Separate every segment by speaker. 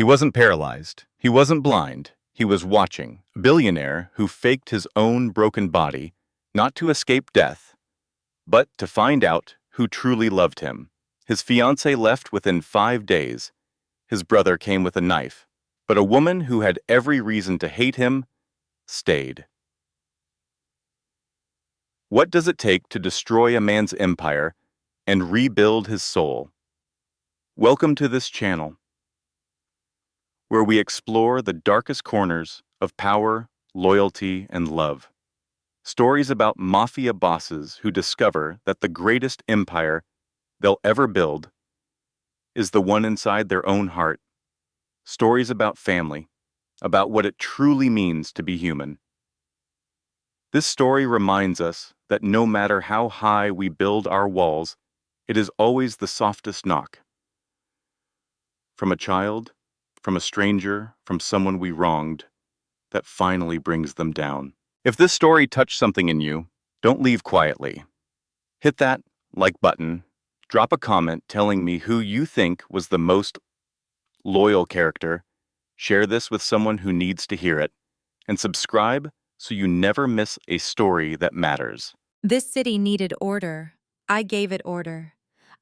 Speaker 1: He wasn't paralyzed. He wasn't blind. He was watching. A billionaire who faked his own broken body, not to escape death, but to find out who truly loved him. His fiancée left within 5 days. His brother came with a knife. But a woman who had every reason to hate him stayed. What does it take to destroy a man's empire and rebuild his soul? Welcome to this channel, where we explore the darkest corners of power, loyalty, and love. Stories about mafia bosses who discover that the greatest empire they'll ever build is the one inside their own heart. Stories about family, about what it truly means to be human. This story reminds us that no matter how high we build our walls, it is always the softest knock. From a child, from a stranger, from someone we wronged, that finally brings them down. If this story touched something in you, don't leave quietly. Hit that like button, drop a comment telling me who you think was the most loyal character, share this with someone who needs to hear it, and subscribe so you never miss a story that matters.
Speaker 2: This city needed order. I gave it order.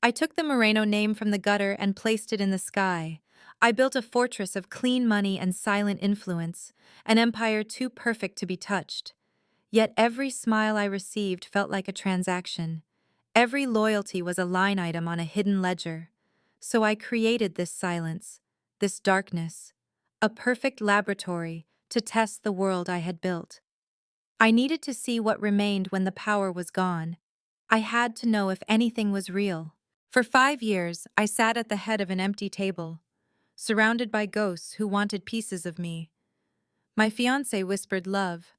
Speaker 2: I took the Moreno name from the gutter and placed it in the sky. I built a fortress of clean money and silent influence, an empire too perfect to be touched. Yet every smile I received felt like a transaction. Every loyalty was a line item on a hidden ledger. So I created this silence, this darkness, a perfect laboratory to test the world I had built. I needed to see what remained when the power was gone. I had to know if anything was real. For 5 years, I sat at the head of an empty table, surrounded by ghosts who wanted pieces of me. My fiancée whispered love,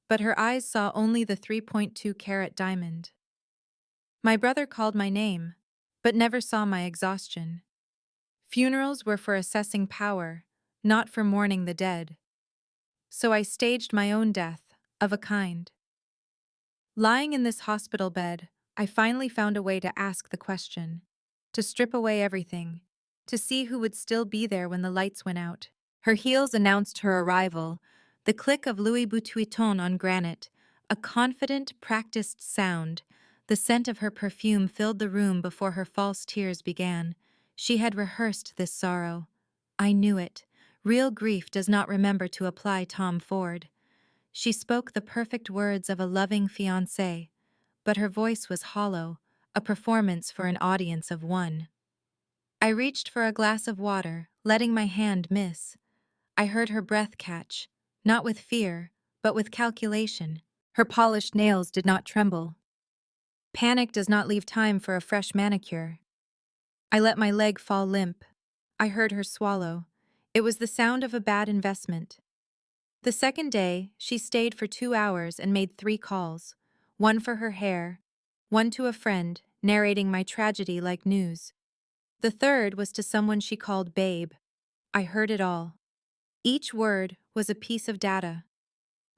Speaker 2: but her eyes saw only the 3.2-carat diamond. My brother called my name, but never saw my exhaustion. Funerals were for assessing power, not for mourning the dead. So I staged my own death, of a kind. Lying in this hospital bed, I finally found a way to ask the question, to strip away everything, to see who would still be there when the lights went out. Her heels announced her arrival, the click of Louis Vuitton on granite, a confident, practiced sound. The scent of her perfume filled the room before her false tears began. She had rehearsed this sorrow. I knew it. Real grief does not remember to apply Tom Ford. She spoke the perfect words of a loving fiancé, but her voice was hollow, a performance for an audience of one. I reached for a glass of water, letting my hand miss. I heard her breath catch, not with fear, but with calculation. Her polished nails did not tremble. Panic does not leave time for a fresh manicure. I let my leg fall limp. I heard her swallow. It was the sound of a bad investment. The second day, she stayed for 2 hours and made 3 calls, one for her hair, one to a friend, narrating my tragedy like news. The third was to someone she called Babe. I heard it all. Each word was a piece of data.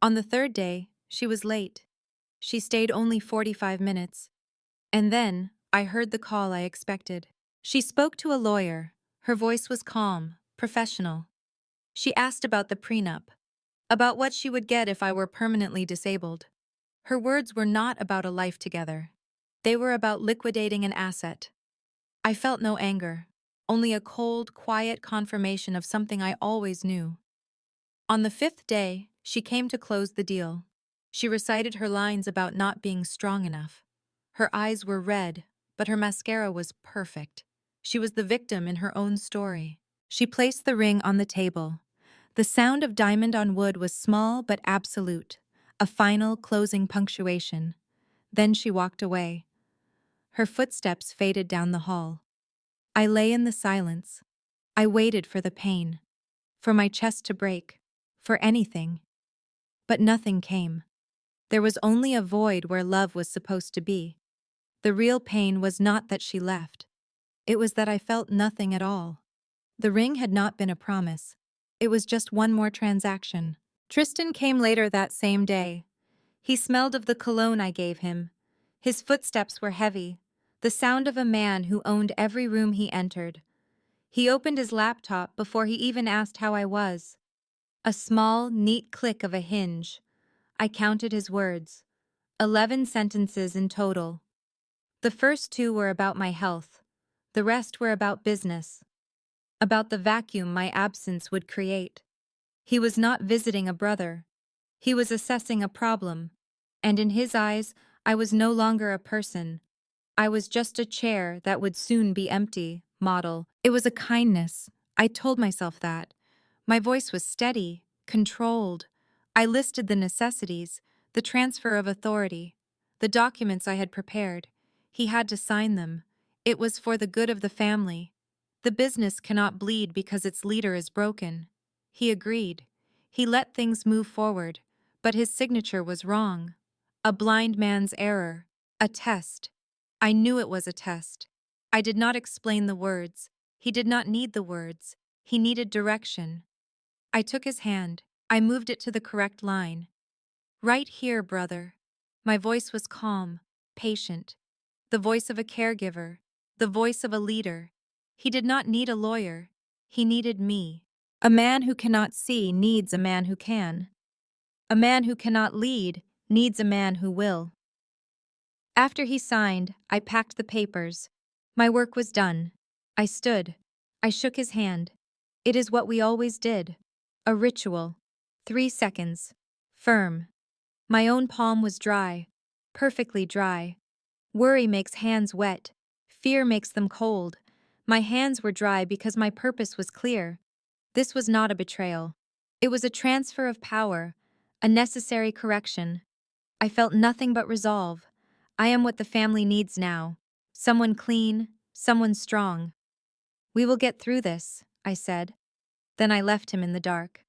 Speaker 2: On the third day, she was late. She stayed only 45 minutes. And then, I heard the call I expected. She spoke to a lawyer. Her voice was calm, professional. She asked about the prenup, about what she would get if I were permanently disabled. Her words were not about a life together. They were about liquidating an asset. I felt no anger, only a cold, quiet confirmation of something I always knew. On the 5th day, she came to close the deal. She recited her lines about not being strong enough. Her eyes were red, but her mascara was perfect. She was the victim in her own story. She placed the ring on the table. The sound of diamond on wood was small but absolute, a final closing punctuation. Then she walked away. Her footsteps faded down the hall. I lay in the silence. I waited for the pain, for my chest to break, for anything. But nothing came. There was only a void where love was supposed to be. The real pain was not that she left. It was that I felt nothing at all. The ring had not been a promise. It was just one more transaction. Tristan came later that same day. He smelled of the cologne I gave him. His footsteps were heavy, the sound of a man who owned every room he entered. He opened his laptop before he even asked how I was. A small, neat click of a hinge. I counted his words. 11 sentences in total. The first 2 were about my health. The rest were about business. About the vacuum my absence would create. He was not visiting a brother. He was assessing a problem. And in his eyes, I was no longer a person. I was just a chair that would soon be empty, model. It was a kindness. I told myself that. My voice was steady, controlled. I listed the necessities, the transfer of authority, the documents I had prepared. He had to sign them. It was for the good of the family. The business cannot bleed because its leader is broken. He agreed. He let things move forward, but his signature was wrong. A blind man's error. A test. I knew it was a test. I did not explain the words. He did not need the words. He needed direction. I took his hand. I moved it to the correct line. Right here, brother. My voice was calm, patient. The voice of a caregiver. The voice of a leader. He did not need a lawyer. He needed me. A man who cannot see needs a man who can. A man who cannot lead needs a man who will. After he signed, I packed the papers. My work was done. I stood. I shook his hand. It is what we always did. A ritual. 3 seconds. Firm. My own palm was dry. Perfectly dry. Worry makes hands wet. Fear makes them cold. My hands were dry because my purpose was clear. This was not a betrayal. It was a transfer of power, a necessary correction. I felt nothing but resolve. I am what the family needs now. Someone clean, someone strong. We will get through this, I said. Then I left him in the dark.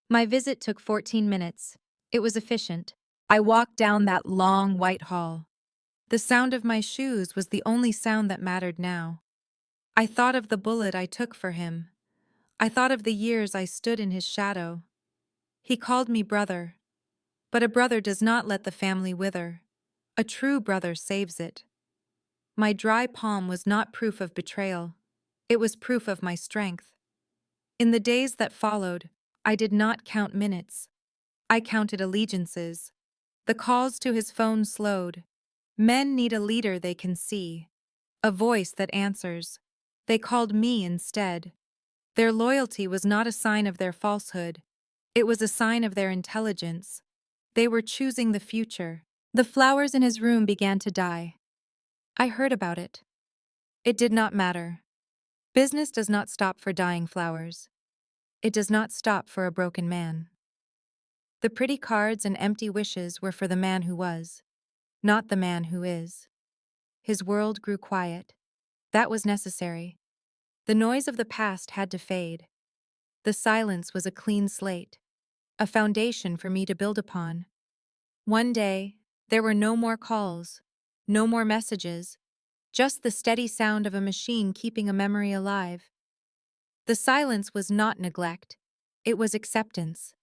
Speaker 2: My visit took 14 minutes. It was efficient. I walked down that long white hall. The sound of my shoes was the only sound that mattered now. I thought of the bullet I took for him. I thought of the years I stood in his shadow. He called me brother. But a brother does not let the family wither. A true brother saves it. My dry palm was not proof of betrayal. It was proof of my strength. In the days that followed, I did not count minutes. I counted allegiances. The calls to his phone slowed. Men need a leader they can see, a voice that answers. They called me instead. Their loyalty was not a sign of their falsehood. It was a sign of their intelligence. They were choosing the future. The flowers in his room began to die. I heard about it. It did not matter. Business does not stop for dying flowers. It does not stop for a broken man. The pretty cards and empty wishes were for the man who was, not the man who is. His world grew quiet. That was necessary. The noise of the past had to fade. The silence was a clean slate, a foundation for me to build upon. One day, there were no more calls, no more messages, just the steady sound of a machine keeping a memory alive. The silence was not neglect. It was acceptance.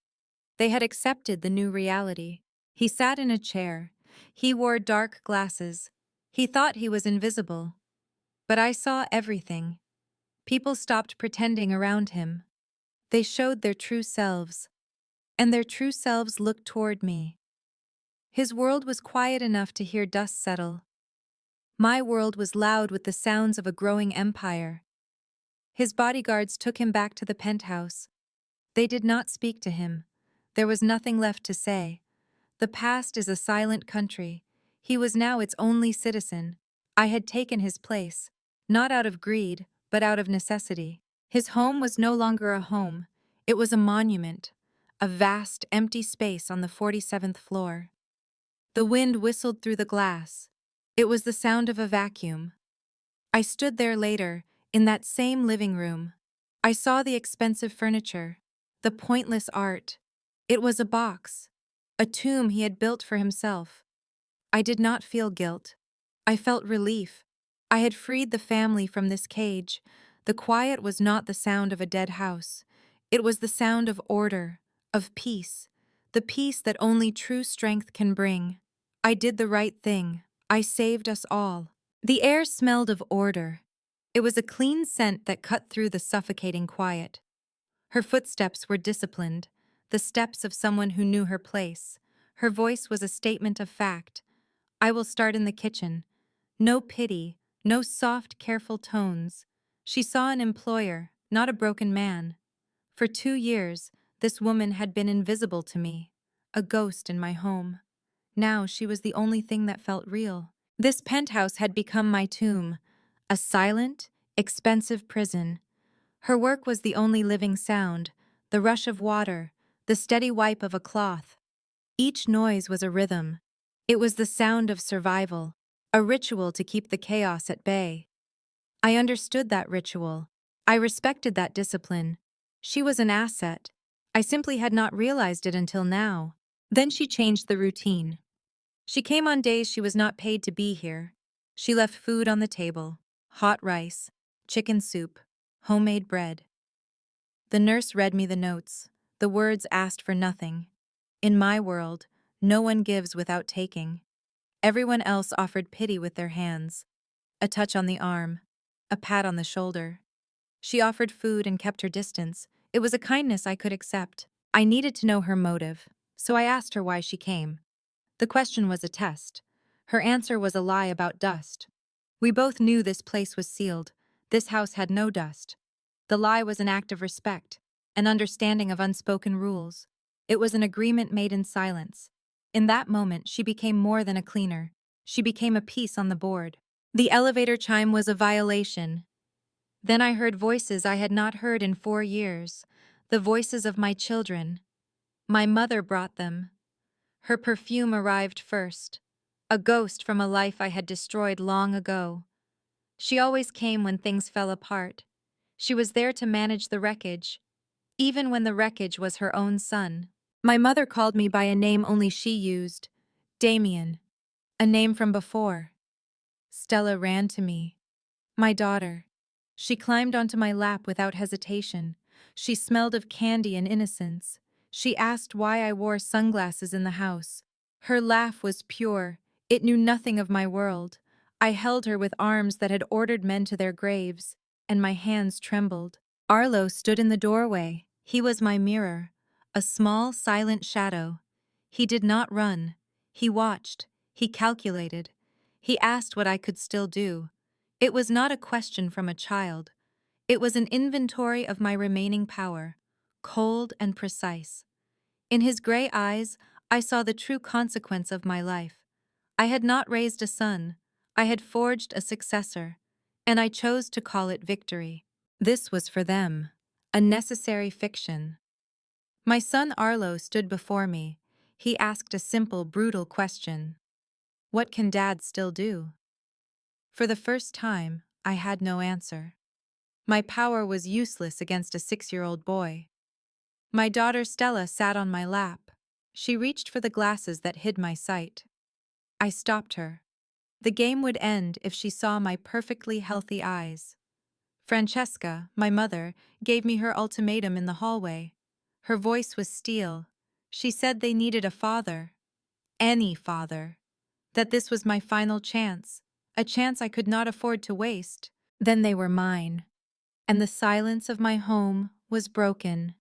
Speaker 2: They had accepted the new reality. He sat in a chair. He wore dark glasses. He thought he was invisible. But I saw everything. People stopped pretending around him. They showed their true selves. And their true selves looked toward me. His world was quiet enough to hear dust settle. My world was loud with the sounds of a growing empire. His bodyguards took him back to the penthouse. They did not speak to him. There was nothing left to say. The past is a silent country. He was now its only citizen. I had taken his place, not out of greed, but out of necessity. His home was no longer a home. It was a monument, a vast, empty space on the 47th floor. The wind whistled through the glass. It was the sound of a vacuum. I stood there later, in that same living room. I saw the expensive furniture, the pointless art. It was a box, a tomb he had built for himself. I did not feel guilt. I felt relief. I had freed the family from this cage. The quiet was not the sound of a dead house. It was the sound of order, of peace, the peace that only true strength can bring. I did the right thing. I saved us all. The air smelled of order. It was a clean scent that cut through the suffocating quiet. Her footsteps were disciplined, the steps of someone who knew her place. Her voice was a statement of fact. I will start in the kitchen. No pity, no soft, careful tones. She saw an employer, not a broken man. For 2 years, this woman had been invisible to me, a ghost in my home. Now she was the only thing that felt real. This penthouse had become my tomb, a silent, expensive prison. Her work was the only living sound, the rush of water, the steady wipe of a cloth. Each noise was a rhythm. It was the sound of survival, a ritual to keep the chaos at bay. I understood that ritual. I respected that discipline. She was an asset. I simply had not realized it until now. Then she changed the routine. She came on days she was not paid to be here. She left food on the table, hot rice, chicken soup, homemade bread. The nurse read me the notes. The words asked for nothing. In my world, no one gives without taking. Everyone else offered pity with their hands. A touch on the arm, a pat on the shoulder. She offered food and kept her distance. It was a kindness I could accept. I needed to know her motive, so I asked her why she came. The question was a test. Her answer was a lie about dust. We both knew this place was sealed. This house had no dust. The lie was an act of respect, an understanding of unspoken rules. It was an agreement made in silence. In that moment, she became more than a cleaner. She became a piece on the board. The elevator chime was a violation. Then I heard voices I had not heard in 4 years, the voices of my children. My mother brought them. Her perfume arrived first, a ghost from a life I had destroyed long ago. She always came when things fell apart. She was there to manage the wreckage, even when the wreckage was her own son. My mother called me by a name only she used, Damien, a name from before. Stella ran to me. My daughter. She climbed onto my lap without hesitation. She smelled of candy and innocence. She asked why I wore sunglasses in the house. Her laugh was pure. It knew nothing of my world. I held her with arms that had ordered men to their graves, and my hands trembled. Arlo stood in the doorway. He was my mirror, a small, silent shadow. He did not run. He watched. He calculated. He asked what I could still do. It was not a question from a child. It was an inventory of my remaining power, cold and precise. In his gray eyes, I saw the true consequence of my life. I had not raised a son. I had forged a successor, and I chose to call it victory. This was for them, a necessary fiction. My son Arlo stood before me. He asked a simple, brutal question. What can Dad still do? For the first time, I had no answer. My power was useless against a 6-year-old boy. My daughter Stella sat on my lap. She reached for the glasses that hid my sight. I stopped her. The game would end if she saw my perfectly healthy eyes. Francesca, my mother, gave me her ultimatum in the hallway. Her voice was steel. She said they needed a father. Any father. That this was my final chance, a chance I could not afford to waste. Then they were mine, and the silence of my home was broken.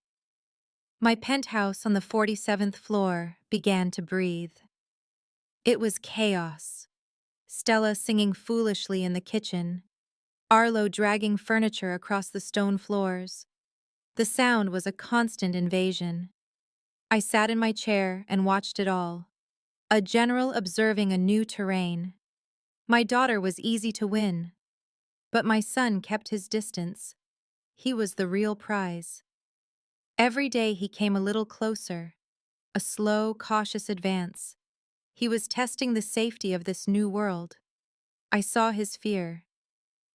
Speaker 2: My penthouse on the 47th floor began to breathe. It was chaos. Stella singing foolishly in the kitchen, Arlo dragging furniture across the stone floors. The sound was a constant invasion. I sat in my chair and watched it all, a general observing a new terrain. My daughter was easy to win, but my son kept his distance. He was the real prize. Every day he came a little closer, a slow, cautious advance. He was testing the safety of this new world. I saw his fear.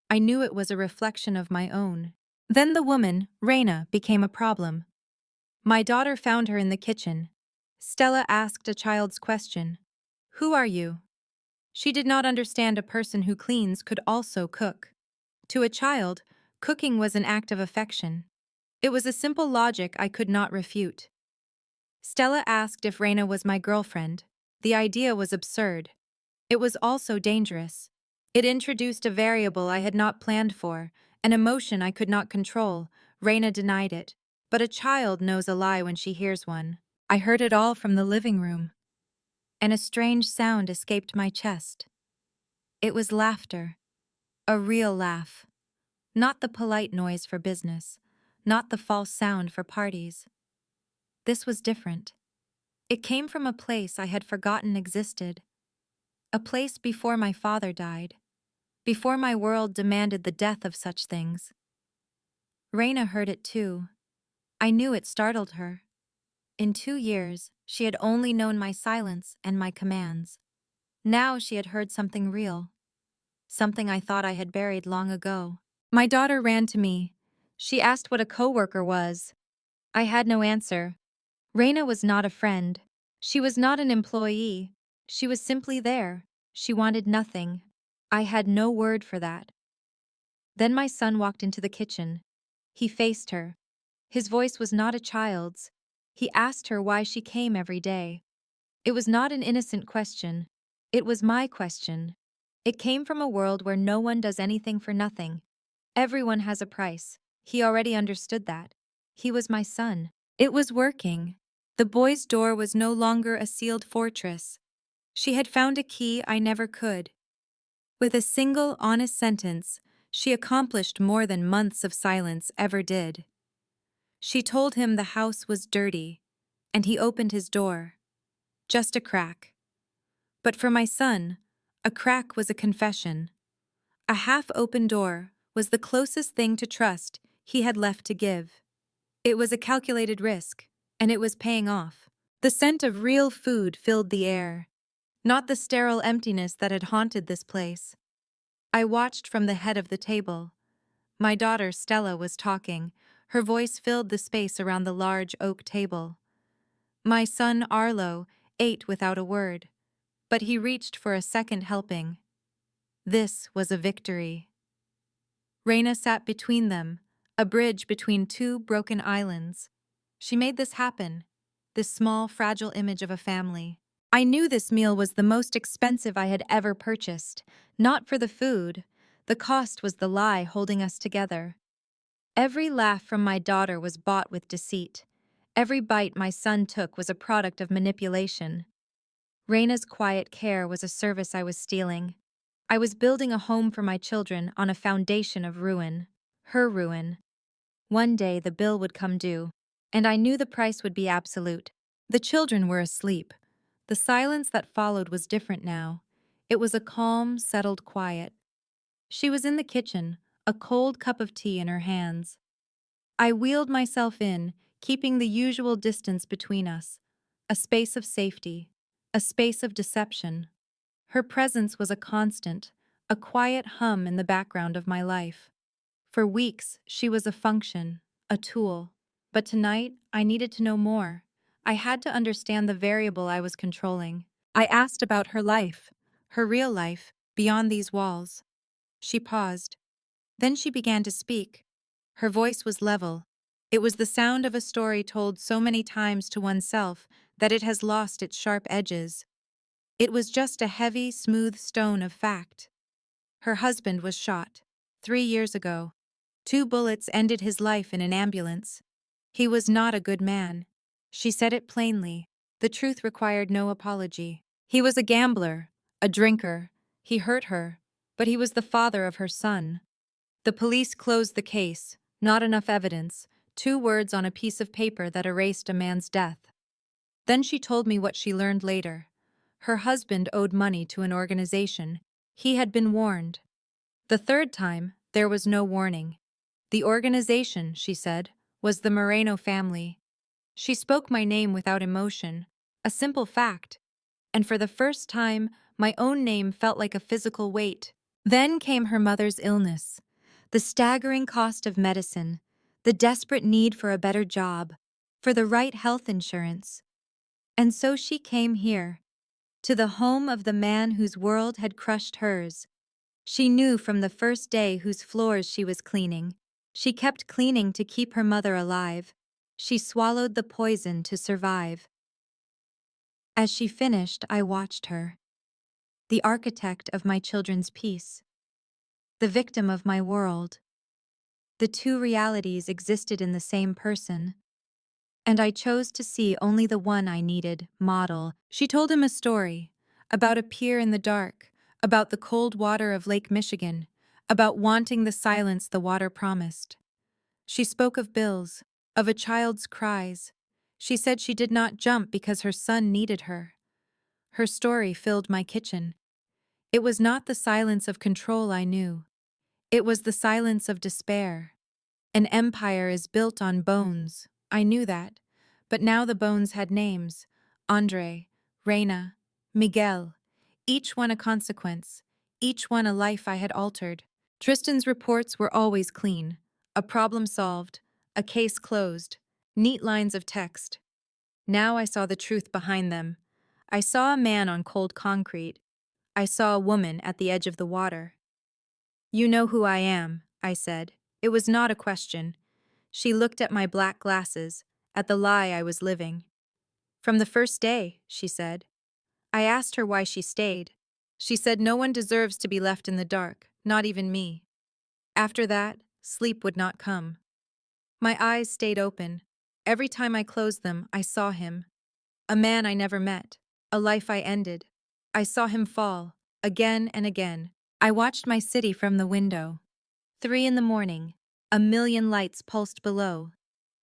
Speaker 2: I knew it was a reflection of my own. Then the woman, Reina, became a problem. My daughter found her in the kitchen. Stella asked a child's question. Who are you? She did not understand a person who cleans could also cook. To a child, cooking was an act of affection. It was a simple logic I could not refute. Stella asked if Reina was my girlfriend. The idea was absurd. It was also dangerous. It introduced a variable I had not planned for, an emotion I could not control. Raina denied it, but a child knows a lie when she hears one. I heard it all from the living room, and a strange sound escaped my chest. It was laughter, a real laugh, not the polite noise for business, not the false sound for parties. This was different. It came from a place I had forgotten existed, a place before my father died, before my world demanded the death of such things. Raina heard it too. I knew it startled her. In 2 years, she had only known my silence and my commands. Now she had heard something real, something I thought I had buried long ago. My daughter ran to me. She asked what a coworker was. I had no answer. Raina was not a friend. She was not an employee. She was simply there. She wanted nothing. I had no word for that. Then my son walked into the kitchen. He faced her. His voice was not a child's. He asked her why she came every day. It was not an innocent question. It was my question. It came from a world where no one does anything for nothing. Everyone has a price. He already understood that. He was my son. It was working. The boy's door was no longer a sealed fortress. She had found a key I never could. With a single honest sentence, she accomplished more than months of silence ever did. She told him the house was dirty, and he opened his door. Just a crack. But for my son, a crack was a confession. A half-open door was the closest thing to trust he had left to give. It was a calculated risk, and it was paying off. The scent of real food filled the air, not the sterile emptiness that had haunted this place. I watched from the head of the table. My daughter Stella was talking. Her voice filled the space around the large oak table. My son Arlo ate without a word, but he reached for a second helping. This was a victory. Raina sat between them, a bridge between two broken islands. She made this happen, this small, fragile image of a family. I knew this meal was the most expensive I had ever purchased, not for the food. The cost was the lie holding us together. Every laugh from my daughter was bought with deceit. Every bite my son took was a product of manipulation. Raina's quiet care was a service I was stealing. I was building a home for my children on a foundation of ruin. Her ruin. One day the bill would come due, and I knew the price would be absolute. The children were asleep. The silence that followed was different now. It was a calm, settled quiet. She was in the kitchen, a cold cup of tea in her hands. I wheeled myself in, keeping the usual distance between us. A space of safety, a space of deception. Her presence was a constant, a quiet hum in the background of my life. For weeks, she was a function, a tool. But tonight, I needed to know more. I had to understand the variable I was controlling. I asked about her life, her real life, beyond these walls. She paused. Then she began to speak. Her voice was level. It was the sound of a story told so many times to oneself that it has lost its sharp edges. It was just a heavy, smooth stone of fact. Her husband was shot 3 years ago. 2 bullets ended his life in an ambulance. He was not a good man. She said it plainly. The truth required no apology. He was a gambler, a drinker. He hurt her, but he was the father of her son. The police closed the case. Not enough evidence. 2 words on a piece of paper that erased a man's death. Then she told me what she learned later. Her husband owed money to an organization. He had been warned. The third time, there was no warning. The organization, she said, was the Moreno family. She spoke my name without emotion, a simple fact. And for the first time, my own name felt like a physical weight. Then came her mother's illness, the staggering cost of medicine, the desperate need for a better job, for the right health insurance. And so she came here, to the home of the man whose world had crushed hers. She knew from the first day whose floors she was cleaning. She kept cleaning to keep her mother alive. She swallowed the poison to survive. As she finished, I watched her. the architect of my children's peace, the victim of my world. The two realities existed in the same person, and I chose to see only the one I needed, model. She told him a story about a pier in the dark, about the cold water of Lake Michigan, about wanting the silence the water promised. She spoke of bills, of a child's cries. She said she did not jump because her son needed her. Her story filled my kitchen. It was not the silence of control I knew. It was the silence of despair. An empire is built on bones. I knew that. But now the bones had names. Andre, Reina, Miguel. Each one a consequence. Each one a life I had altered. Tristan's reports were always clean. A problem solved. A case closed. Neat lines of text. Now I saw the truth behind them. I saw a man on cold concrete. I saw a woman at the edge of the water. "You know who I am," I said. It was not a question. She looked at my black glasses, at the lie I was living. "From the first day," she said. I asked her why she stayed. She said no one deserves to be left in the dark, not even me. After that, sleep would not come. My eyes stayed open. Every time I closed them, I saw him. A man I never met. A life I ended. I saw him fall, again and again. I watched my city from the window. 3 in the morning. A million lights pulsed below.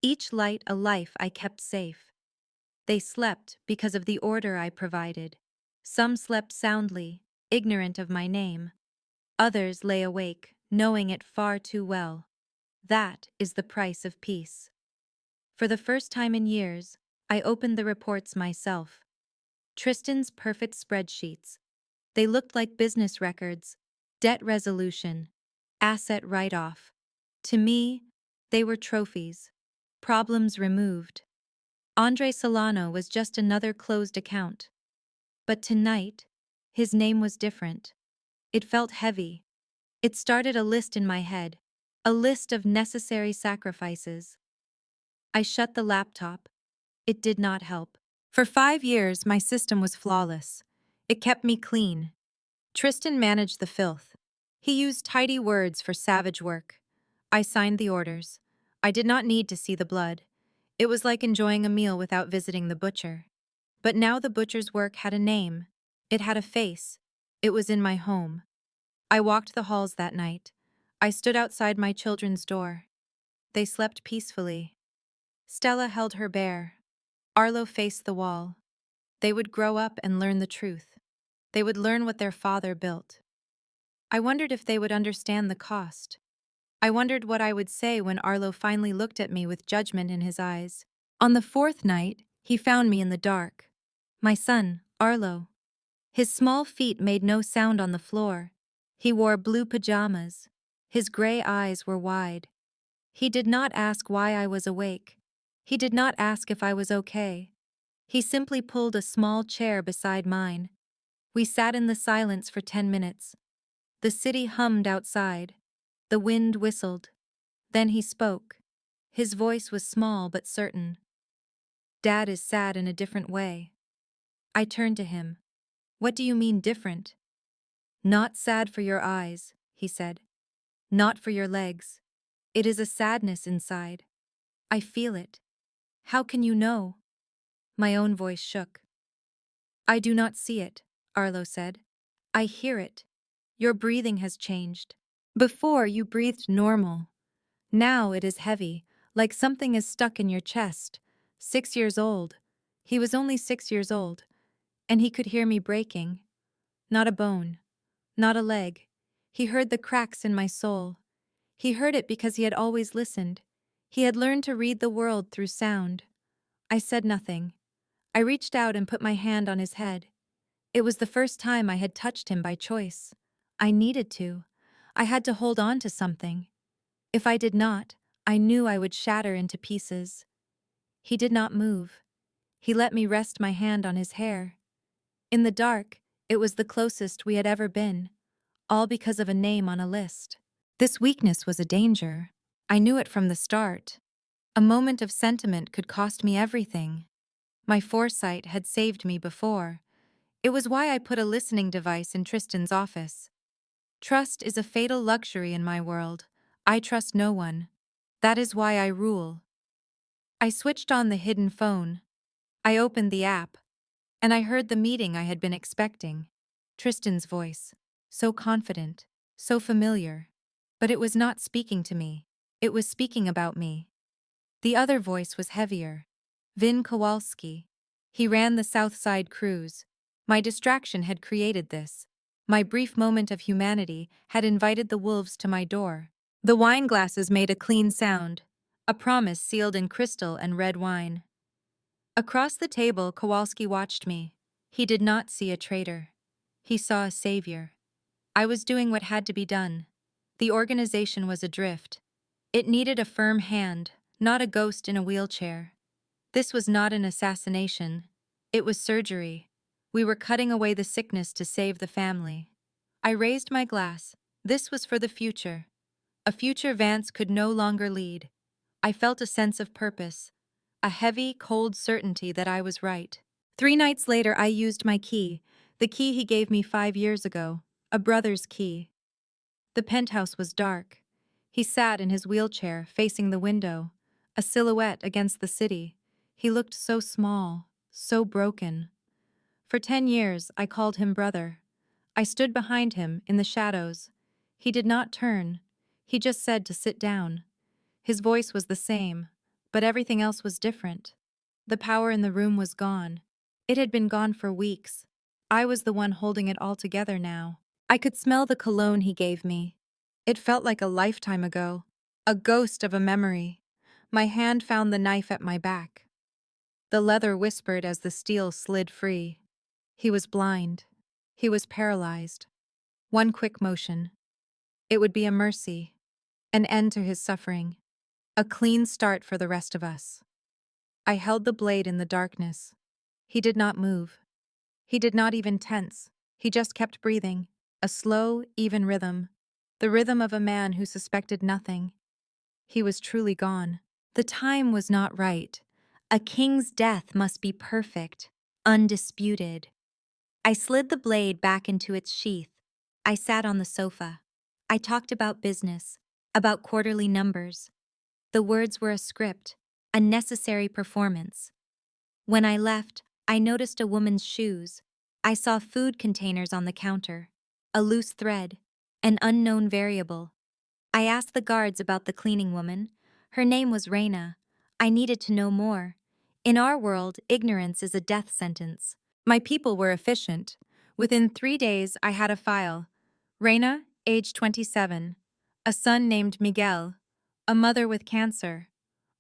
Speaker 2: Each light a life I kept safe. They slept because of the order I provided. Some slept soundly, ignorant of my name. Others lay awake, knowing it far too well. That is the price of peace. For the first time in years, I opened the reports myself. Tristan's perfect spreadsheets. They looked like business records, debt resolution, asset write-off. To me, they were trophies, problems removed. Andre Solano was just another closed account. But tonight, his name was different. It felt heavy. It started a list in my head, a list of necessary sacrifices. I shut the laptop. It did not help. For 5 years, my system was flawless. It kept me clean. Tristan managed the filth. He used tidy words for savage work. I signed the orders. I did not need to see the blood. It was like enjoying a meal without visiting the butcher. But now the butcher's work had a name. It had a face. It was in my home. I walked the halls that night. I stood outside my children's door. They slept peacefully. Stella held her bear. Arlo faced the wall. They would grow up and learn the truth. They would learn what their father built. I wondered if they would understand the cost. I wondered what I would say when Arlo finally looked at me with judgment in his eyes. On the 4th night, he found me in the dark. My son, Arlo. His small feet made no sound on the floor. He wore blue pajamas. His gray eyes were wide. He did not ask why I was awake. He did not ask if I was okay. He simply pulled a small chair beside mine. We sat in the silence for 10 minutes. The city hummed outside. The wind whistled. Then he spoke. His voice was small but certain. "Dad is sad in a different way." I turned to him. "What do you mean different?" "Not sad for your eyes," he said. "Not for your legs. It is a sadness inside. I feel it." "How can you know?" My own voice shook. "I do not see it," Arlo said. "I hear it. Your breathing has changed. Before you breathed normal. Now it is heavy, like something is stuck in your chest. 6 years old. He was only 6 years old. And he could hear me breaking. Not a bone. Not a leg. He heard the cracks in my soul. He heard it because he had always listened. He had learned to read the world through sound. I said nothing. I reached out and put my hand on his head. It was the first time I had touched him by choice. I needed to. I had to hold on to something. If I did not, I knew I would shatter into pieces. He did not move. He let me rest my hand on his hair. In the dark, it was the closest we had ever been, all because of a name on a list. This weakness was a danger. I knew it from the start. A moment of sentiment could cost me everything. My foresight had saved me before. It was why I put a listening device in Tristan's office. Trust is a fatal luxury in my world. I trust no one. That is why I rule. I switched on the hidden phone. I opened the app, and I heard the meeting I had been expecting. Tristan's voice, so confident, so familiar. But it was not speaking to me. It was speaking about me. The other voice was heavier. Vin Kowalski. He ran the Southside cruise. My distraction had created this. My brief moment of humanity had invited the wolves to my door. The wine glasses made a clean sound, a promise sealed in crystal and red wine. Across the table, Kowalski watched me. He did not see a traitor. He saw a savior. I was doing what had to be done. The organization was adrift. It needed a firm hand, not a ghost in a wheelchair. This was not an assassination. It was surgery. We were cutting away the sickness to save the family. I raised my glass. This was for the future. A future Vance could no longer lead. I felt a sense of purpose, a heavy, cold certainty that I was right. 3 nights later, I used my key, the key he gave me 5 years ago, a brother's key. The penthouse was dark. He sat in his wheelchair, facing the window, a silhouette against the city. He looked so small, so broken. For 10 years, I called him brother. I stood behind him, in the shadows. He did not turn. He just said to sit down. His voice was the same, but everything else was different. The power in the room was gone. It had been gone for weeks. I was the one holding it all together now. I could smell the cologne he gave me. It felt like a lifetime ago, a ghost of a memory. My hand found the knife at my back. The leather whispered as the steel slid free. He was blind. He was paralyzed. One quick motion. It would be a mercy, an end to his suffering, a clean start for the rest of us. I held the blade in the darkness. He did not move. He did not even tense. He just kept breathing, a slow, even rhythm, the rhythm of a man who suspected nothing. He was truly gone. The time was not right. A king's death must be perfect, undisputed. I slid the blade back into its sheath. I sat on the sofa. I talked about business, about quarterly numbers. The words were a script, a necessary performance. When I left, I noticed a woman's shoes. I saw food containers on the counter, a loose thread, an unknown variable. I asked the guards about the cleaning woman. Her name was Reina. I needed to know more. In our world, ignorance is a death sentence. My people were efficient. Within 3 days, I had a file. Reina, age 27. A son named Miguel. A mother with cancer.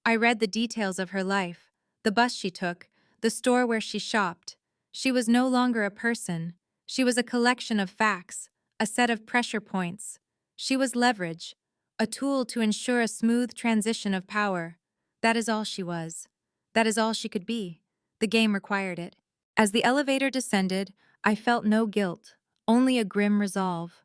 Speaker 2: I read the details of her life, the bus she took, the store where she shopped. She was no longer a person. She was a collection of facts, a set of pressure points. She was leverage, a tool to ensure a smooth transition of power. That is all she was. That is all she could be. The game required it. As the elevator descended, I felt no guilt, only a grim resolve.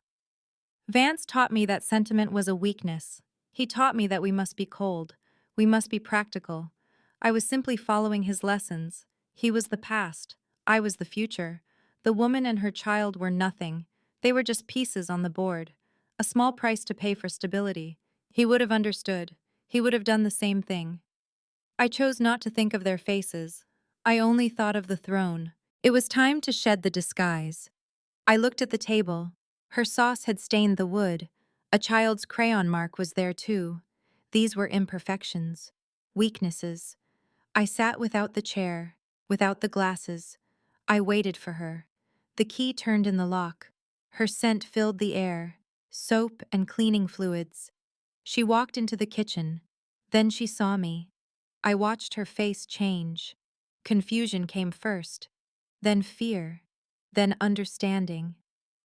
Speaker 2: Vance taught me that sentiment was a weakness. He taught me that we must be cold. We must be practical. I was simply following his lessons. He was the past. I was the future. The woman and her child were nothing. They were just pieces on the board. A small price to pay for stability. He would have understood. He would have done the same thing. I chose not to think of their faces. I only thought of the throne. It was time to shed the disguise. I looked at the table. Her sauce had stained the wood. A child's crayon mark was there too. These were imperfections, weaknesses. I sat without the chair, without the glasses. I waited for her. The key turned in the lock. Her scent filled the air, soap and cleaning fluids. She walked into the kitchen. Then she saw me. I watched her face change. Confusion came first, then fear, then understanding.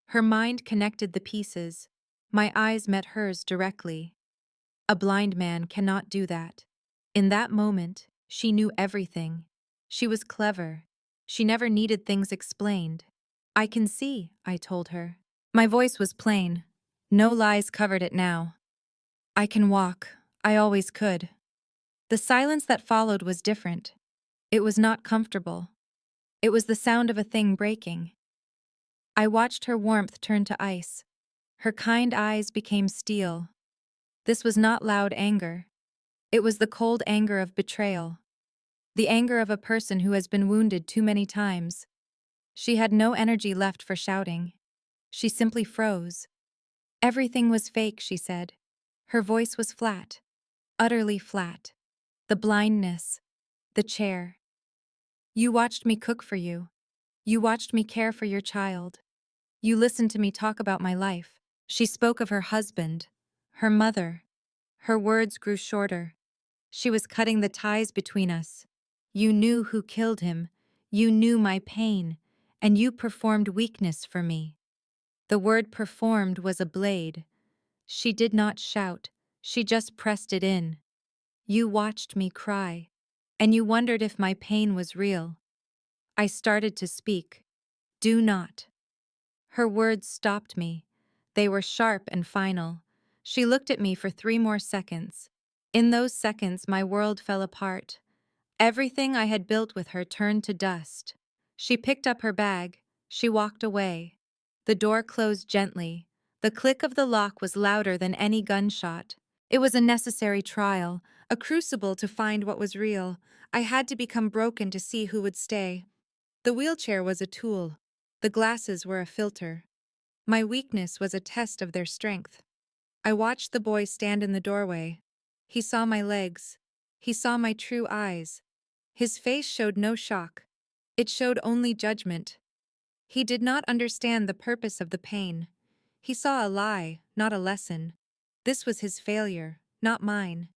Speaker 2: Her mind connected the pieces. My eyes met hers directly. A blind man cannot do that. In that moment, she knew everything. She was clever. She never needed things explained. I can see, I told her. My voice was plain. No lies covered it now. I can walk. I always could. The silence that followed was different. It was not comfortable. It was the sound of a thing breaking. I watched her warmth turn to ice. Her kind eyes became steel. This was not loud anger. It was the cold anger of betrayal. The anger of a person who has been wounded too many times. She had no energy left for shouting. She simply froze. Everything was fake, she said. Her voice was flat, utterly flat. The blindness, the chair. You watched me cook for you. You watched me care for your child. You listened to me talk about my life. She spoke of her husband, her mother. Her words grew shorter. She was cutting the ties between us. You knew who killed him. You knew my pain, and you performed weakness for me. The word performed was a blade. She did not shout. She just pressed it in. You watched me cry, and you wondered if my pain was real. I started to speak. Do not. Her words stopped me. They were sharp and final. She looked at me for 3 more seconds. In those seconds, my world fell apart. Everything I had built with her turned to dust. She picked up her bag. She walked away. The door closed gently. The click of the lock was louder than any gunshot. It was a necessary trial, a crucible to find what was real. I had to become broken to see who would stay. The wheelchair was a tool. The glasses were a filter. My weakness was a test of their strength. I watched the boy stand in the doorway. He saw my legs. He saw my true eyes. His face showed no shock. It showed only judgment. He did not understand the purpose of the pain. He saw a lie, not a lesson. This was his failure, not mine.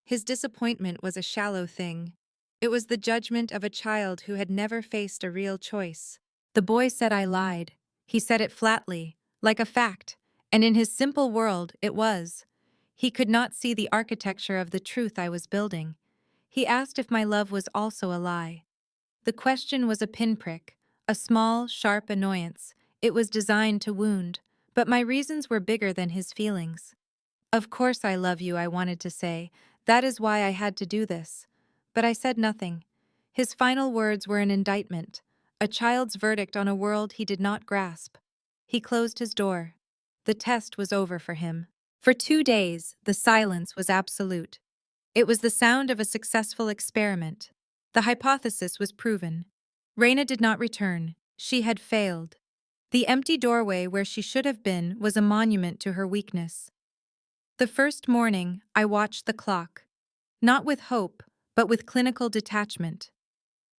Speaker 2: His disappointment was a shallow thing. It was the judgment of a child who had never faced a real choice. The boy said I lied. He said it flatly, like a fact, and in his simple world, it was. He could not see the architecture of the truth I was building. He asked if my love was also a lie. The question was a pinprick, a small, sharp annoyance. It was designed to wound, but my reasons were bigger than his feelings. Of course I love you, I wanted to say. That is why I had to do this. But I said nothing. His final words were an indictment, a child's verdict on a world he did not grasp. He closed his door. The test was over for him. For 2 days, the silence was absolute. It was the sound of a successful experiment. The hypothesis was proven. Reina did not return. She had failed. The empty doorway where she should have been was a monument to her weakness. The first morning, I watched the clock. Not with hope, but with clinical detachment.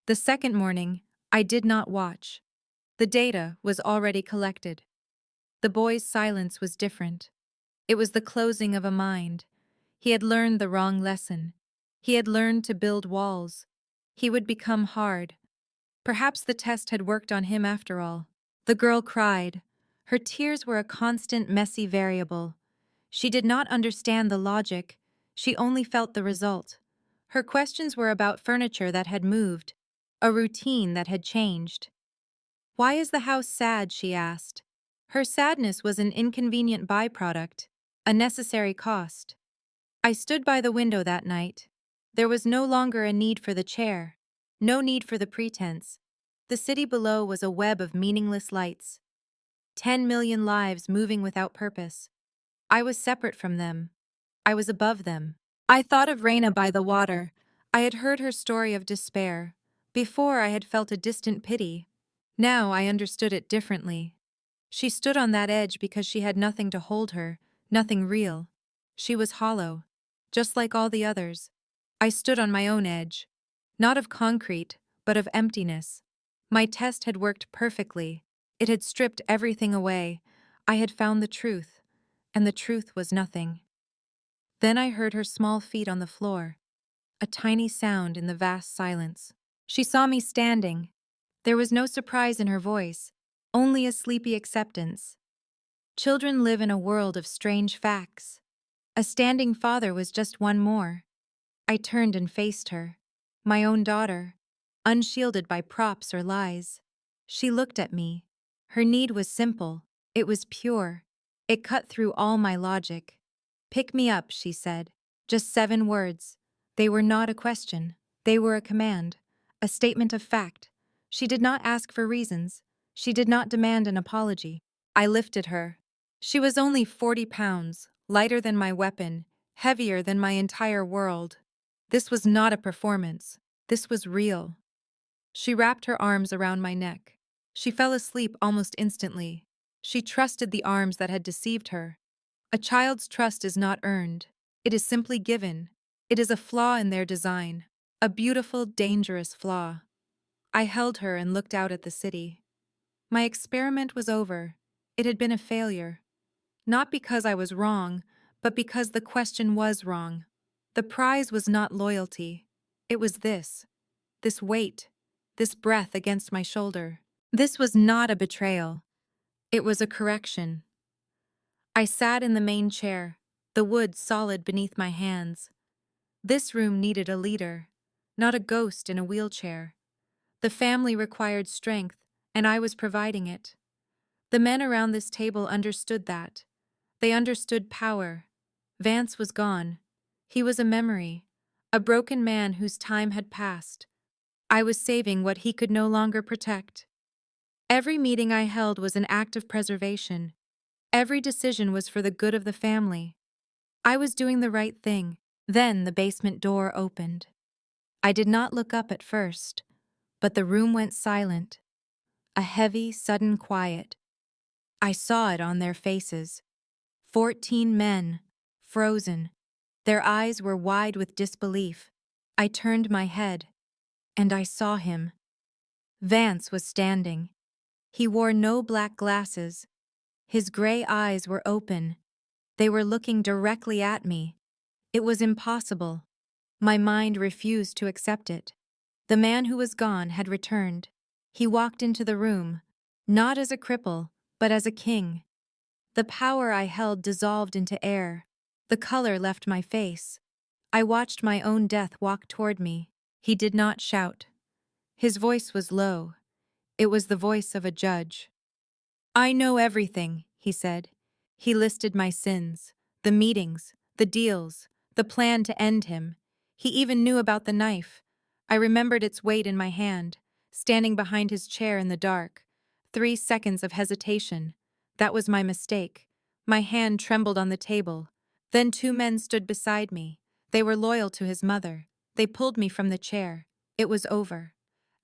Speaker 2: The second morning, I did not watch. The data was already collected. The boy's silence was different. It was the closing of a mind. He had learned the wrong lesson. He had learned to build walls. He would become hard. Perhaps the test had worked on him after all. The girl cried. Her tears were a constant, messy variable. She did not understand the logic. She only felt the result. Her questions were about furniture that had moved, a routine that had changed. Why is the house sad? She asked. Her sadness was an inconvenient byproduct, a necessary cost. I stood by the window that night. There was no longer a need for the chair, no need for the pretense. The city below was a web of meaningless lights. 10 million lives moving without purpose. I was separate from them. I was above them. I thought of Reina by the water. I had heard her story of despair. Before, I had felt a distant pity. Now I understood it differently. She stood on that edge because she had nothing to hold her, nothing real. She was hollow, just like all the others. I stood on my own edge, not of concrete, but of emptiness. My test had worked perfectly. It had stripped everything away. I had found the truth, and the truth was nothing. Then I heard her small feet on the floor, a tiny sound in the vast silence. She saw me standing. There was no surprise in her voice, only a sleepy acceptance. Children live in a world of strange facts. A standing father was just one more. I turned and faced her, my own daughter, unshielded by props or lies. She looked at me. Her need was simple. It was pure. It cut through all my logic. Pick me up, she said. Just 7 words. They were not a question. They were a command, a statement of fact. She did not ask for reasons. She did not demand an apology. I lifted her. She was only 40 pounds, lighter than my weapon, heavier than my entire world. This was not a performance. This was real. She wrapped her arms around my neck. She fell asleep almost instantly. She trusted the arms that had deceived her. A child's trust is not earned. It is simply given. It is a flaw in their design. A beautiful, dangerous flaw. I held her and looked out at the city. My experiment was over. It had been a failure. Not because I was wrong, but because the question was wrong. The prize was not loyalty. It was this weight, this breath against my shoulder. This was not a betrayal. It was a correction. I sat in the main chair, the wood solid beneath my hands. This room needed a leader, not a ghost in a wheelchair. The family required strength, and I was providing it. The men around this table understood that. They understood power. Vance was gone. He was a memory, a broken man whose time had passed. I was saving what he could no longer protect. Every meeting I held was an act of preservation. Every decision was for the good of the family. I was doing the right thing. Then the basement door opened. I did not look up at first, but the room went silent. A heavy, sudden quiet. I saw it on their faces. 14 men, frozen. Their eyes were wide with disbelief. I turned my head, and I saw him. Vance was standing. He wore no black glasses. His gray eyes were open. They were looking directly at me. It was impossible. My mind refused to accept it. The man who was gone had returned. He walked into the room, not as a cripple, but as a king. The power I held dissolved into air. The color left my face. I watched my own death walk toward me. He did not shout. His voice was low. It was the voice of a judge. "I know everything," he said. He listed my sins, the meetings, the deals, the plan to end him. He even knew about the knife. I remembered its weight in my hand, standing behind his chair in the dark. 3 seconds of hesitation. That was my mistake. My hand trembled on the table. Then 2 men stood beside me. They were loyal to his mother. They pulled me from the chair. It was over.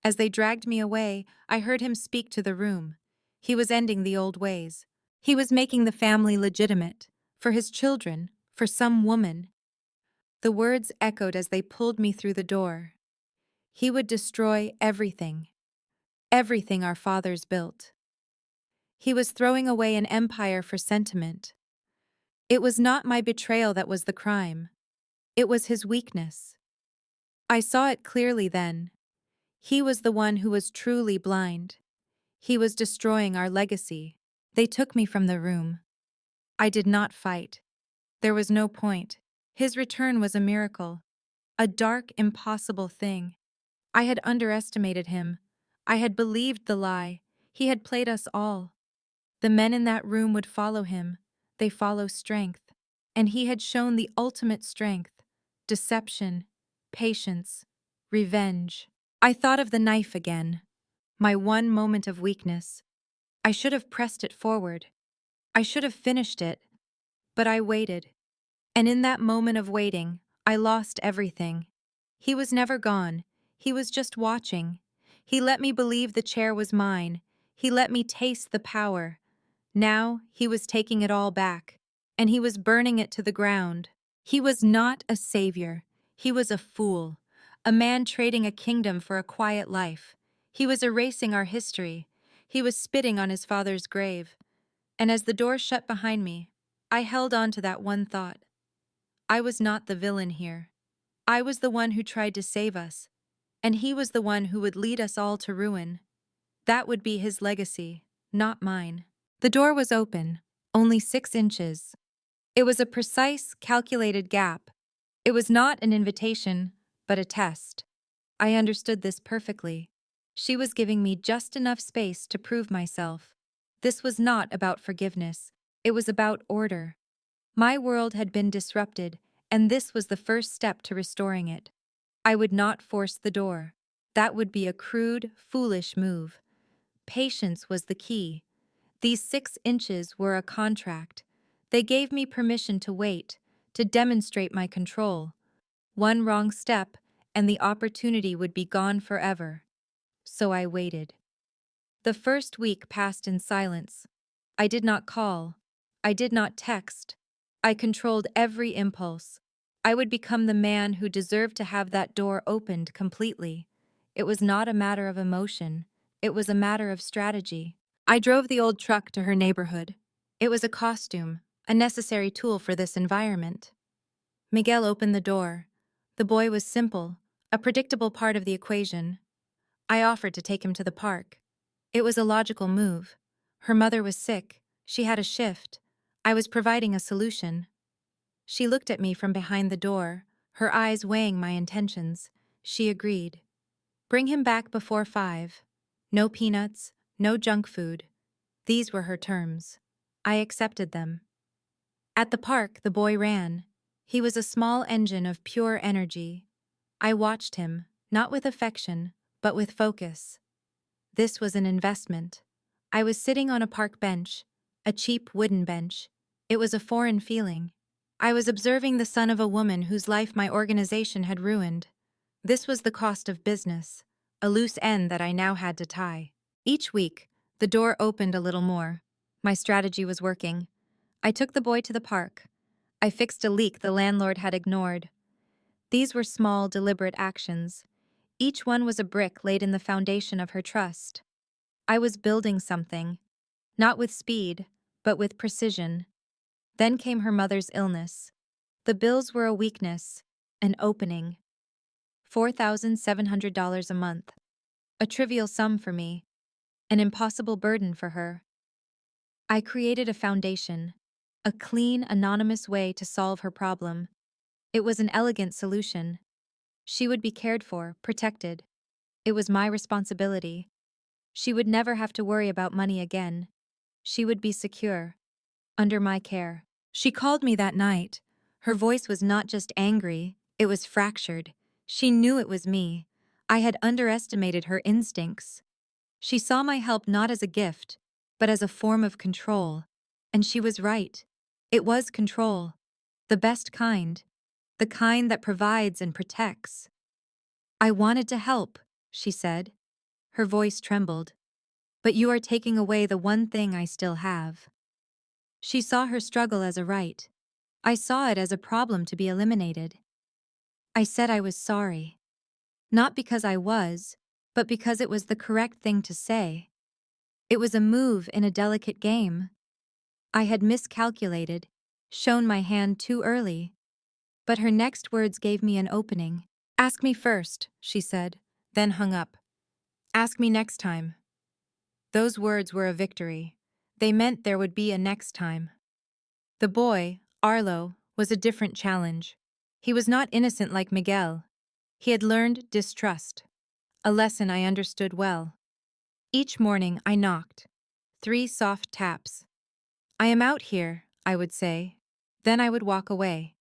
Speaker 2: As they dragged me away, I heard him speak to the room. He was ending the old ways. He was making the family legitimate. For his children, for some woman. The words echoed as they pulled me through the door. He would destroy everything. Everything our fathers built. He was throwing away an empire for sentiment. It was not my betrayal that was the crime. It was his weakness. I saw it clearly then. He was the one who was truly blind. He was destroying our legacy. They took me from the room. I did not fight. There was no point. His return was a miracle. A dark, impossible thing. I had underestimated him. I had believed the lie. He had played us all. The men in that room would follow him. They follow strength. And he had shown the ultimate strength. Deception, patience, revenge. I thought of the knife again. My one moment of weakness. I should have pressed it forward. I should have finished it. But I waited. And in that moment of waiting, I lost everything. He was never gone. He was just watching. He let me believe the chair was mine. He let me taste the power. Now, he was taking it all back. And he was burning it to the ground. He was not a savior. He was a fool. A man trading a kingdom for a quiet life. He was erasing our history. He was spitting on his father's grave. And as the door shut behind me, I held on to that one thought. I was not the villain here. I was the one who tried to save us, and he was the one who would lead us all to ruin. That would be his legacy, not mine. The door was open, only 6 inches. It was a precise, calculated gap. It was not an invitation, but a test. I understood this perfectly. She was giving me just enough space to prove myself. This was not about forgiveness. It was about order. My world had been disrupted, and this was the first step to restoring it. I would not force the door. That would be a crude, foolish move. Patience was the key. These 6 inches were a contract. They gave me permission to wait, to demonstrate my control. One wrong step, and the opportunity would be gone forever. So I waited. The first week passed in silence. I did not call. I did not text. I controlled every impulse. I would become the man who deserved to have that door opened completely. It was not a matter of emotion. It was a matter of strategy. I drove the old truck to her neighborhood. It was a costume, a necessary tool for this environment. Miguel opened the door. The boy was simple, a predictable part of the equation. I offered to take him to the park. It was a logical move. Her mother was sick. She had a shift. I was providing a solution. She looked at me from behind the door, her eyes weighing my intentions. She agreed. Bring him back before 5. No peanuts, no junk food. These were her terms. I accepted them. At the park, the boy ran. He was a small engine of pure energy. I watched him, not with affection, but with focus. This was an investment. I was sitting on a park bench, a cheap wooden bench. It was a foreign feeling. I was observing the son of a woman whose life my organization had ruined. This was the cost of business, a loose end that I now had to tie. Each week, the door opened a little more. My strategy was working. I took the boy to the park. I fixed a leak the landlord had ignored. These were small, deliberate actions. Each one was a brick laid in the foundation of her trust. I was building something, not with speed, but with precision. Then came her mother's illness. The bills were a weakness, an opening. $4,700 a month. A trivial sum for me, an impossible burden for her. I created a foundation, a clean, anonymous way to solve her problem. It was an elegant solution. She would be cared for, protected. It was my responsibility. She would never have to worry about money again. She would be secure, under my care. She called me that night. Her voice was not just angry, it was fractured. She knew it was me. I had underestimated her instincts. She saw my help not as a gift, but as a form of control. And she was right. It was control. The best kind. The kind that provides and protects. I wanted to help, she said. Her voice trembled. But you are taking away the one thing I still have. She saw her struggle as a right. I saw it as a problem to be eliminated. I said I was sorry. Not because I was, but because it was the correct thing to say. It was a move in a delicate game. I had miscalculated, shown my hand too early. But her next words gave me an opening. Ask me first, she said, then hung up. Ask me next time. Those words were a victory. They meant there would be a next time. The boy, Arlo, was a different challenge. He was not innocent like Miguel. He had learned distrust, a lesson I understood well. Each morning I knocked. 3 soft taps. I am out here, I would say. Then I would walk away.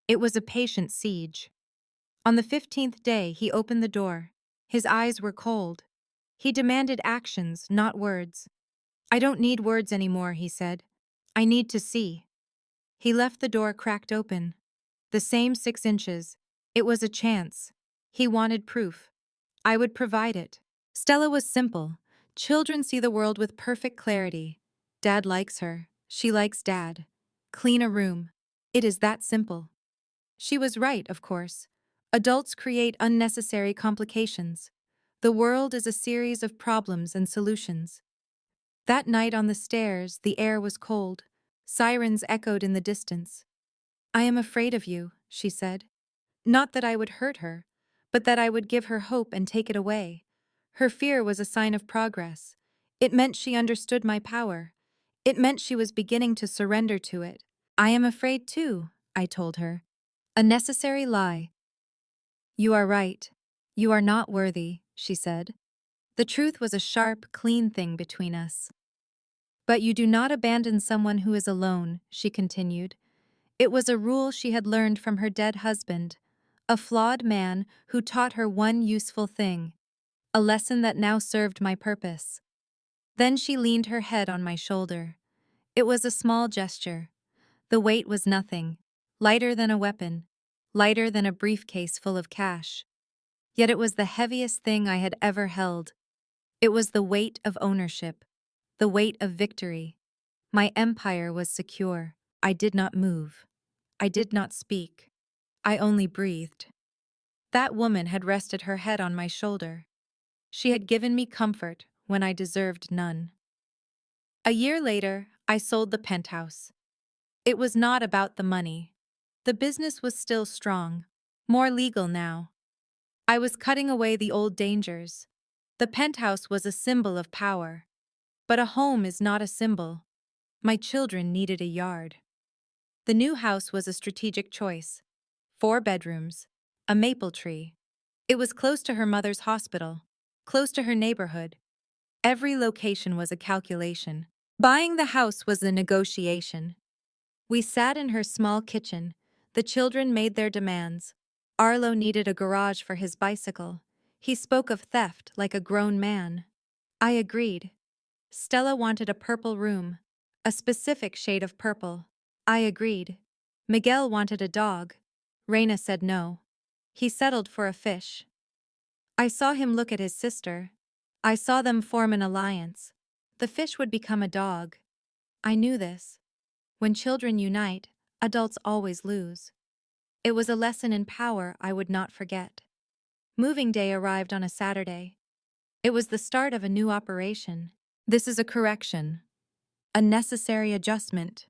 Speaker 2: It was a patient siege. On the 15th day, he opened the door. His eyes were cold. He demanded actions, not words. I don't need words anymore, he said. I need to see. He left the door cracked open. The same 6 inches. It was a chance. He wanted proof. I would provide it. Stella was simple. Children see the world with perfect clarity. Dad likes her. She likes Dad. Clean a room. It is that simple. She was right, of course. Adults create unnecessary complications. The world is a series of problems and solutions. That night on the stairs, the air was cold. Sirens echoed in the distance. I am afraid of you, she said. Not that I would hurt her, but that I would give her hope and take it away. Her fear was a sign of progress. It meant she understood my power. It meant she was beginning to surrender to it. I am afraid too, I told her. A necessary lie. You are right. You are not worthy, she said. The truth was a sharp, clean thing between us. But you do not abandon someone who is alone, she continued. It was a rule she had learned from her dead husband, a flawed man who taught her one useful thing, a lesson that now served my purpose. Then she leaned her head on my shoulder. It was a small gesture. The weight was nothing. Lighter than a weapon. Lighter than a briefcase full of cash. Yet it was the heaviest thing I had ever held. It was the weight of ownership. The weight of victory. My empire was secure. I did not move. I did not speak. I only breathed. That woman had rested her head on my shoulder. She had given me comfort when I deserved none. A year later, I sold the penthouse. It was not about the money. The business was still strong, more legal now. I was cutting away the old dangers. The penthouse was a symbol of power. But a home is not a symbol. My children needed a yard. The new house was a strategic choice. 4 bedrooms, a maple tree. It was close to her mother's hospital, close to her neighborhood. Every location was a calculation. Buying the house was a negotiation. We sat in her small kitchen. The children made their demands. Arlo needed a garage for his bicycle. He spoke of theft like a grown man. I agreed. Stella wanted a purple room, a specific shade of purple. I agreed. Miguel wanted a dog. Reina said no. He settled for a fish. I saw him look at his sister. I saw them form an alliance. The fish would become a dog. I knew this. When children unite, adults always lose. It was a lesson in power I would not forget. Moving day arrived on a Saturday. It was the start of a new operation. This is a correction. A necessary adjustment.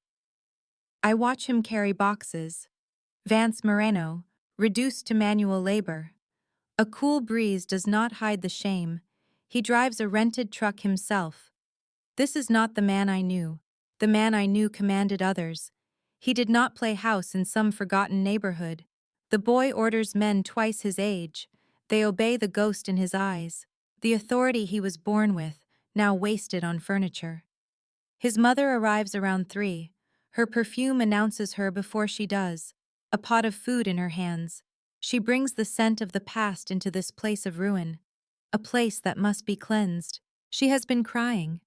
Speaker 2: I watch him carry boxes. Vance Moreno, reduced to manual labor. A cool breeze does not hide the shame. He drives a rented truck himself. This is not the man I knew. The man I knew commanded others. He did not play house in some forgotten neighborhood. The boy orders men twice his age. They obey the ghost in his eyes. The authority he was born with, now wasted on furniture. His mother arrives around 3. Her perfume announces her before she does. A pot of food in her hands. She brings the scent of the past into this place of ruin. A place that must be cleansed. She has been crying.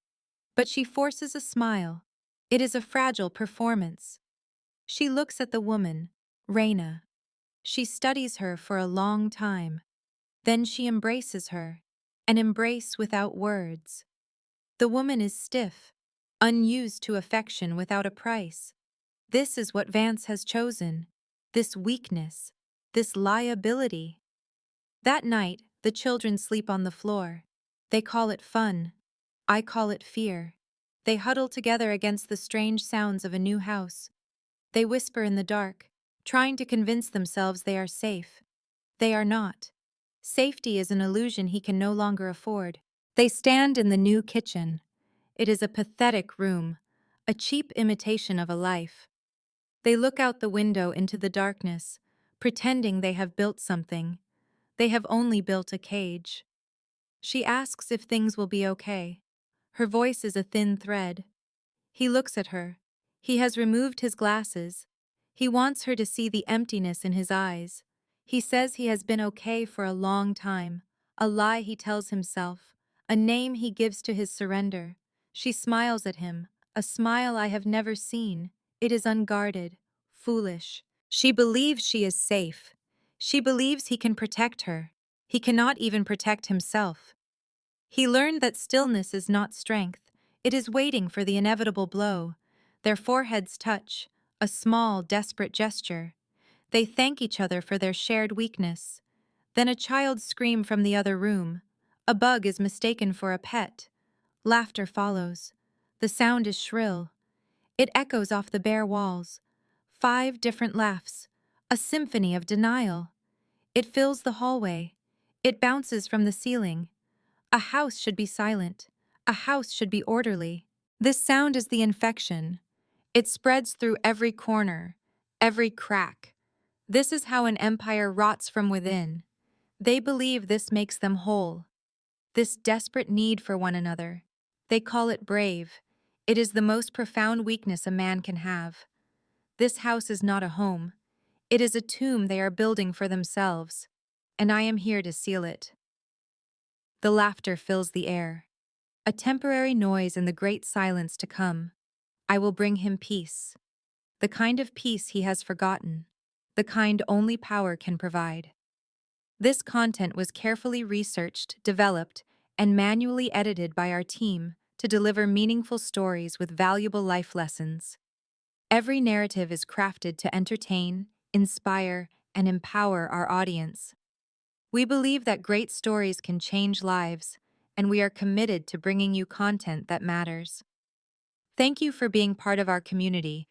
Speaker 2: But she forces a smile. It is a fragile performance. She looks at the woman, Reina. She studies her for a long time. Then she embraces her. An embrace without words. The woman is stiff, unused to affection without a price. This is what Vance has chosen. This weakness. This liability. That night, the children sleep on the floor. They call it fun. I call it fear. They huddle together against the strange sounds of a new house. They whisper in the dark, trying to convince themselves they are safe. They are not. Safety is an illusion he can no longer afford. They stand in the new kitchen. It is a pathetic room, a cheap imitation of a life. They look out the window into the darkness, pretending they have built something. They have only built a cage. She asks if things will be okay. Her voice is a thin thread. He looks at her. He has removed his glasses. He wants her to see the emptiness in his eyes. He says he has been okay for a long time, a lie he tells himself, a name he gives to his surrender. She smiles at him, a smile I have never seen. It is unguarded, foolish. She believes she is safe. She believes he can protect her. He cannot even protect himself. He learned that stillness is not strength. It is waiting for the inevitable blow. Their foreheads touch, a small, desperate gesture. They thank each other for their shared weakness. Then a child's scream from the other room. A bug is mistaken for a pet. Laughter follows. The sound is shrill. It echoes off the bare walls. 5 different laughs. A symphony of denial. It fills the hallway. It bounces from the ceiling. A house should be silent. A house should be orderly. This sound is the infection. It spreads through every corner, every crack. This is how an empire rots from within. They believe this makes them whole. This desperate need for one another. They call it brave. It is the most profound weakness a man can have. This house is not a home. It is a tomb they are building for themselves. And I am here to seal it. The laughter fills the air. a temporary noise in the great silence to come. I will bring him peace. The kind of peace he has forgotten. The kind only power can provide. This content was carefully researched, developed, and manually edited by our team to deliver meaningful stories with valuable life lessons. Every narrative is crafted to entertain, inspire, and empower our audience. We believe that great stories can change lives, and we are committed to bringing you content that matters. Thank you for being part of our community.